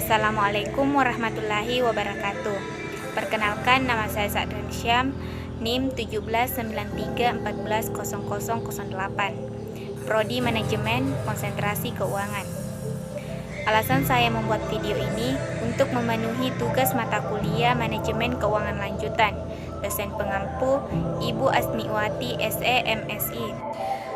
Assalamualaikum warahmatullahi wabarakatuh. Perkenalkan, nama saya Sa'dan Syam, NIM 1793140008, Prodi Manajemen Konsentrasi Keuangan. Alasan saya membuat video ini untuk memenuhi tugas mata kuliah Manajemen Keuangan Lanjutan, dosen pengampu Ibu Asmiwati SE MSI.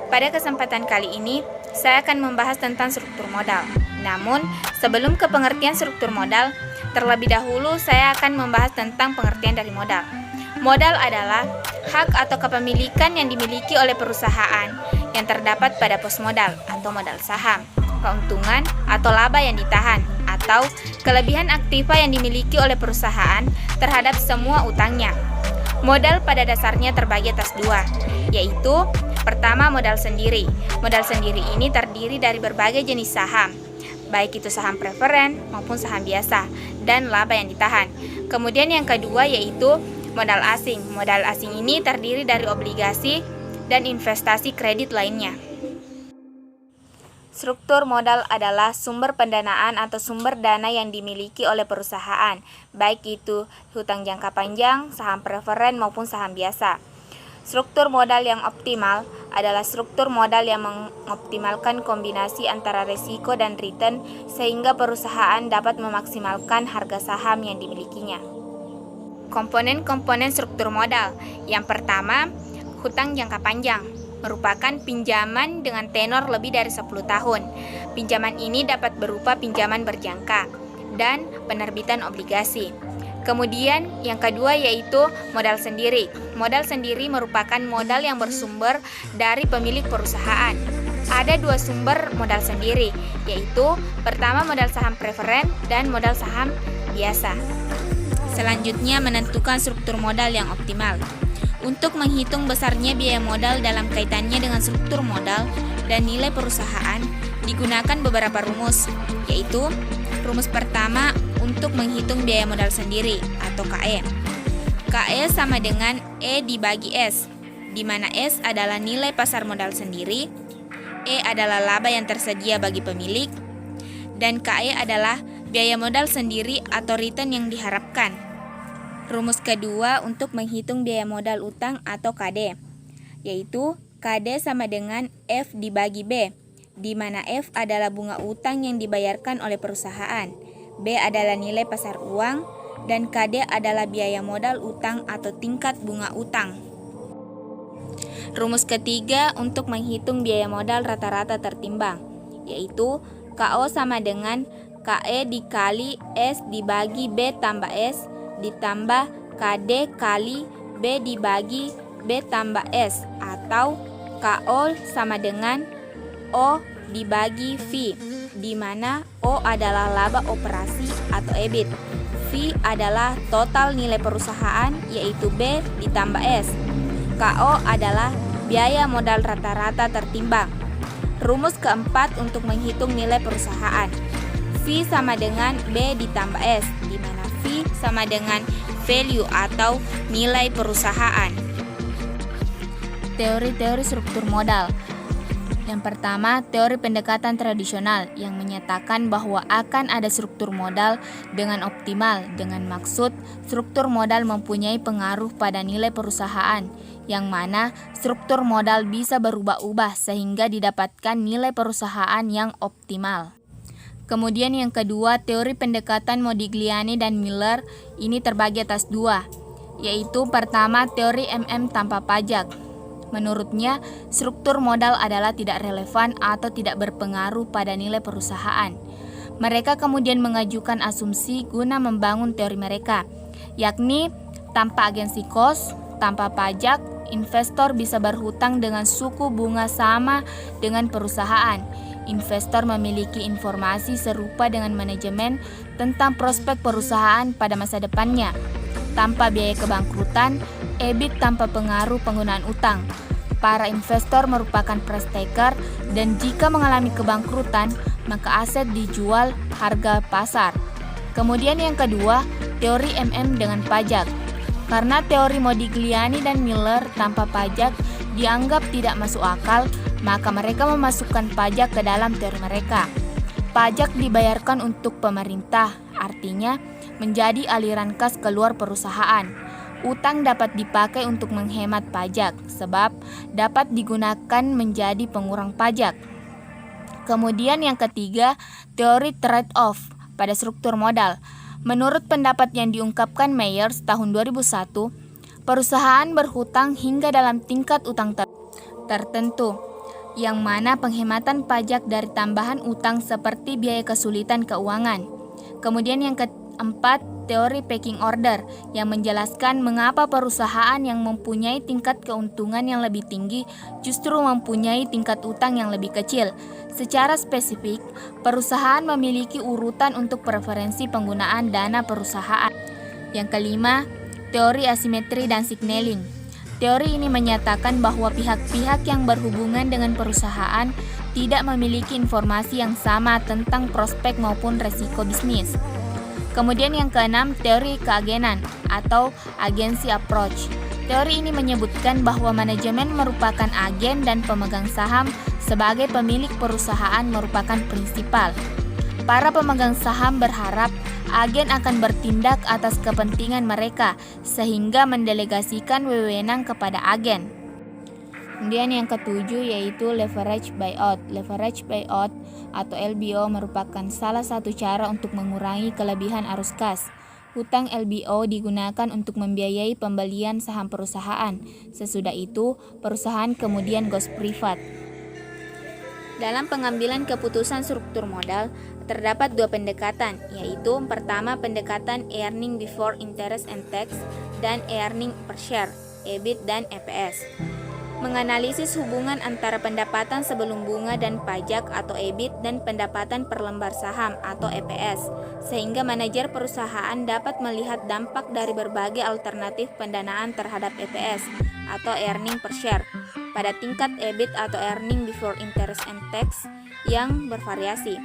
Pada kesempatan kali ini, saya akan membahas tentang struktur modal. Namun, sebelum ke pengertian struktur modal, terlebih dahulu saya akan membahas tentang pengertian dari modal. Modal adalah hak atau kepemilikan yang dimiliki oleh perusahaan yang terdapat pada pos modal atau modal saham, keuntungan atau laba yang ditahan, atau kelebihan aktiva yang dimiliki oleh perusahaan terhadap semua utangnya. Modal pada dasarnya terbagi atas dua, yaitu pertama, modal sendiri. Modal sendiri ini terdiri dari berbagai jenis saham, baik itu saham preferen maupun saham biasa, dan laba yang ditahan. Kemudian yang kedua yaitu modal asing. Modal asing ini terdiri dari obligasi dan investasi kredit lainnya. Struktur modal adalah sumber pendanaan atau sumber dana yang dimiliki oleh perusahaan, baik itu hutang jangka panjang, saham preferen maupun saham biasa. Struktur modal yang optimal adalah struktur modal yang mengoptimalkan kombinasi antara risiko dan return sehingga perusahaan dapat memaksimalkan harga saham yang dimilikinya. Komponen-komponen struktur modal. Yang pertama, hutang jangka panjang, merupakan pinjaman dengan tenor lebih dari 10 tahun. Pinjaman ini dapat berupa pinjaman berjangka dan penerbitan obligasi. Kemudian yang kedua yaitu modal sendiri. Modal sendiri merupakan modal yang bersumber dari pemilik perusahaan. Ada dua sumber modal sendiri, yaitu pertama modal saham preferen dan modal saham biasa. Selanjutnya, menentukan struktur modal yang optimal. Untuk menghitung besarnya biaya modal dalam kaitannya dengan struktur modal dan nilai perusahaan, digunakan beberapa rumus, yaitu rumus pertama untuk menghitung biaya modal sendiri atau KE. KE sama dengan E dibagi S, di mana S adalah nilai pasar modal sendiri, E adalah laba yang tersedia bagi pemilik, dan KE adalah biaya modal sendiri atau return yang diharapkan. Rumus kedua untuk menghitung biaya modal utang atau KD, yaitu KD sama dengan F dibagi B, di mana F adalah bunga utang yang dibayarkan oleh perusahaan, B adalah nilai pasar uang, dan KD adalah biaya modal utang atau tingkat bunga utang. Rumus ketiga untuk menghitung biaya modal rata-rata tertimbang, yaitu KO sama dengan KE dikali S dibagi B tambah S ditambah KD kali B dibagi B tambah S, atau KO sama dengan O dibagi V, di mana O adalah laba operasi atau EBIT, V adalah total nilai perusahaan yaitu B ditambah S, KO adalah biaya modal rata-rata tertimbang. Rumus keempat untuk menghitung nilai perusahaan, V sama dengan B ditambah S, di mana V sama dengan value atau nilai perusahaan. Teori-teori struktur modal. Yang pertama, teori pendekatan tradisional yang menyatakan bahwa akan ada struktur modal dengan optimal, dengan maksud struktur modal mempunyai pengaruh pada nilai perusahaan, yang mana struktur modal bisa berubah-ubah sehingga didapatkan nilai perusahaan yang optimal. Kemudian yang kedua, teori pendekatan Modigliani dan Miller ini terbagi atas dua, yaitu pertama teori MM tanpa pajak. Menurutnya, struktur modal adalah tidak relevan atau tidak berpengaruh pada nilai perusahaan. Mereka kemudian mengajukan asumsi guna membangun teori mereka, yakni tanpa agensi kos, tanpa pajak, investor bisa berhutang dengan suku bunga sama dengan perusahaan. Investor memiliki informasi serupa dengan manajemen tentang prospek perusahaan pada masa depannya, tanpa biaya kebangkrutan, EBIT tanpa pengaruh penggunaan utang. Para investor merupakan price taker dan jika mengalami kebangkrutan, maka aset dijual harga pasar. Kemudian yang kedua, teori MM dengan pajak. Karena teori Modigliani dan Miller tanpa pajak dianggap tidak masuk akal, maka mereka memasukkan pajak ke dalam teori mereka. Pajak dibayarkan untuk pemerintah, artinya menjadi aliran kas keluar perusahaan. Utang dapat dipakai untuk menghemat pajak, sebab dapat digunakan menjadi pengurang pajak. Kemudian yang ketiga, teori trade-off pada struktur modal. Menurut pendapat yang diungkapkan Myers tahun 2001, perusahaan berhutang hingga dalam tingkat utang tertentu, yang mana penghematan pajak dari tambahan utang seperti biaya kesulitan keuangan. Kemudian yang keempat, teori pecking order yang menjelaskan mengapa perusahaan yang mempunyai tingkat keuntungan yang lebih tinggi justru mempunyai tingkat utang yang lebih kecil. Secara spesifik, perusahaan memiliki urutan untuk preferensi penggunaan dana perusahaan. Yang kelima, teori asimetri dan signaling. Teori ini menyatakan bahwa pihak-pihak yang berhubungan dengan perusahaan tidak memiliki informasi yang sama tentang prospek maupun resiko bisnis. Kemudian yang keenam, teori keagenan atau agency approach. Teori ini menyebutkan bahwa manajemen merupakan agen dan pemegang saham sebagai pemilik perusahaan merupakan prinsipal. Para pemegang saham berharap agen akan bertindak atas kepentingan mereka sehingga mendelegasikan wewenang kepada agen. Kemudian yang ketujuh yaitu leverage buyout. Leverage buyout atau LBO merupakan salah satu cara untuk mengurangi kelebihan arus kas. Hutang LBO digunakan untuk membiayai pembelian saham perusahaan. Sesudah itu, perusahaan kemudian goes privat. Dalam pengambilan keputusan struktur modal, terdapat dua pendekatan, yaitu pertama pendekatan earning before interest and tax dan earning per share, EBIT dan EPS. Menganalisis hubungan antara pendapatan sebelum bunga dan pajak atau EBIT dan pendapatan per lembar saham atau EPS, sehingga manajer perusahaan dapat melihat dampak dari berbagai alternatif pendanaan terhadap EPS atau earning per share pada tingkat EBIT atau earning before interest and tax yang bervariasi.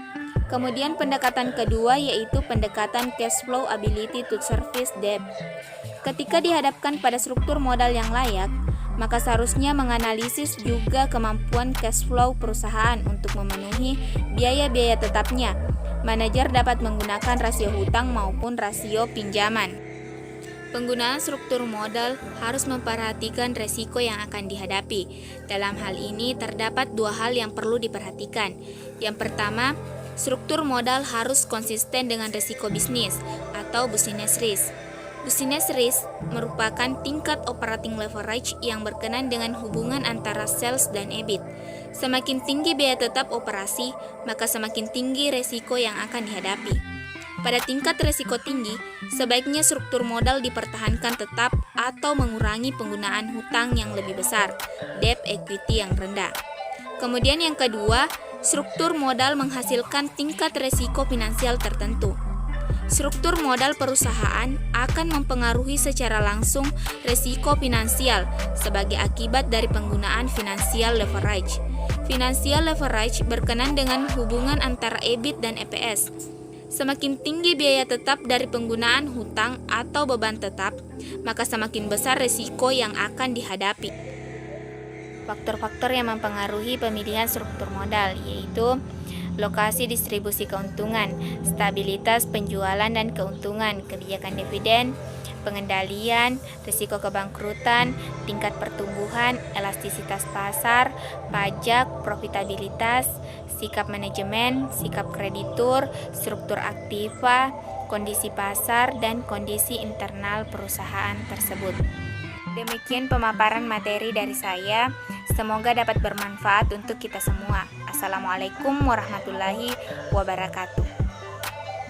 Kemudian pendekatan kedua yaitu pendekatan cash flow ability to service debt. Ketika dihadapkan pada struktur modal yang layak, maka seharusnya menganalisis juga kemampuan cash flow perusahaan untuk memenuhi biaya-biaya tetapnya. Manajer dapat menggunakan rasio hutang maupun rasio pinjaman. Penggunaan struktur modal harus memperhatikan resiko yang akan dihadapi. Dalam hal ini terdapat dua hal yang perlu diperhatikan. Yang pertama, struktur modal harus konsisten dengan resiko bisnis atau business risk. Business risk merupakan tingkat operating leverage yang berkenaan dengan hubungan antara sales dan EBIT. Semakin tinggi biaya tetap operasi, maka semakin tinggi resiko yang akan dihadapi. Pada tingkat resiko tinggi, sebaiknya struktur modal dipertahankan tetap atau mengurangi penggunaan hutang yang lebih besar, debt equity yang rendah. Kemudian yang kedua, struktur modal menghasilkan tingkat resiko finansial tertentu. Struktur modal perusahaan akan mempengaruhi secara langsung resiko finansial sebagai akibat dari penggunaan financial leverage. Financial leverage berkenaan dengan hubungan antara EBIT dan EPS. Semakin tinggi biaya tetap dari penggunaan hutang atau beban tetap, maka semakin besar risiko yang akan dihadapi. Faktor-faktor yang mempengaruhi pemilihan struktur modal yaitu lokasi distribusi keuntungan, stabilitas penjualan dan keuntungan, kebijakan dividen, pengendalian, risiko kebangkrutan, tingkat pertumbuhan, elastisitas pasar, pajak, profitabilitas, sikap manajemen, sikap kreditur, struktur aktiva, kondisi pasar, dan kondisi internal perusahaan tersebut. Demikian pemaparan materi dari saya. Semoga dapat bermanfaat untuk kita semua. Assalamualaikum warahmatullahi wabarakatuh.